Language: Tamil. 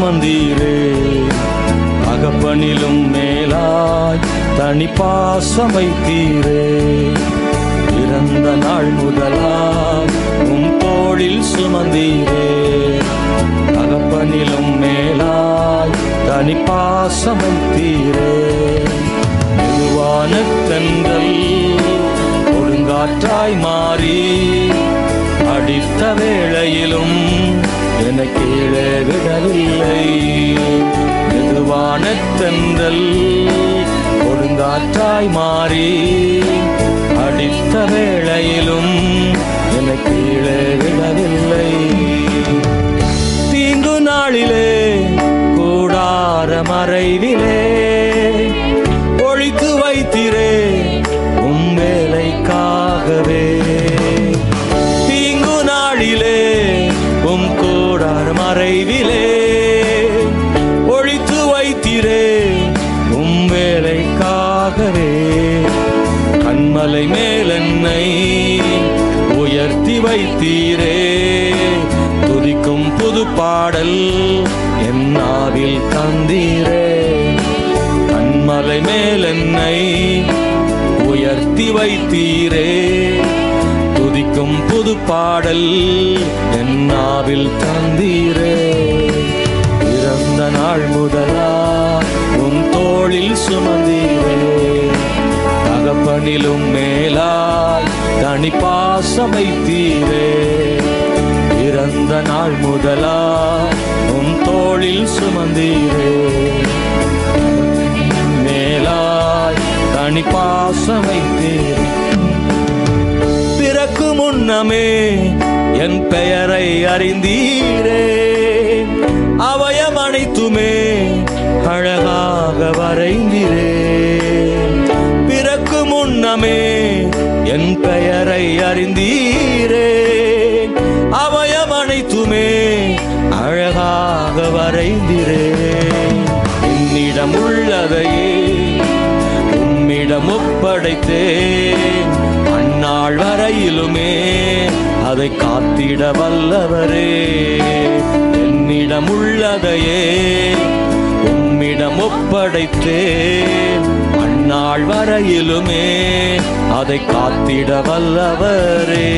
சுமந்தீரே. தகப்பனிலும் மேலாய் தனி பாசம் வைத்தீரே. பிறந்த நாள் முதலாய் உம் தோளில் சுமந்தீரே. தகப்பனிலும் மேலாய் தனி பாசம் வைத்தீரே. மெதுவான தென்றல் கொடுங்காற்றாய் மாறி அடித்த வேளையிலும் என்னை கீழே விடவில்லை. மெதுவான தென்றல் கொடுங்காற்றாய் மாறி அடித்த வேளையிலும் என்னை கீழே விடவில்லை. தீங்கு நாளிலே கூடார மறைவிலே ஒழித்து வைத்திரே உம் வேலைக்காகவே. தீங்கு நாளிலே உம் கூடார மறைவிலே ஒழித்து வைத்திரே உம் வேலைக்காகவே. கண்மலை மேல் என்னை உயர்த்தி வைத்தீரே. துதிக்கும் புது பாடல் என் நாவில் தந்தீரே. கண்மலை மேல் என்னை உயர்த்தி வைத்தீரே. துதிக்கும் புது பாடல் என் நாவில் தந்தீரே. பிறந்த நாள் முதலா உன் தோளில் சுமந்தீரே. தகப்பனிலும் மேலாய் தனி பாசம் வைத்தீரே. பிறந்த நாள் முதலா உன் தோளில் சுமந்தீரே. மேலாய் தனி பாசம் வைத்தீரே. பிறக்கு முன்னமே என் பெயரை அறிந்தீரே. அவயம் அனைத்துமே அழகாக வரைந்தீரே. பிறக்கு முன்னமே என் பெயரை அறிந்தீரே. அவயம் அனைத்துமே அழகாக வரைந்தீரே. என்னிடம் உள்ளதையே உம்மிடம் ஒப்படைத்தேன். அந்நாள் வரையிலுமே அதை காத்திட வல்லவரே. என்னிடம் உள்ளதையே உம்மிடம் ஒப்படைத்தேன். அந்நாள் வரையிலுமே அதை காத்திட வல்லவரே.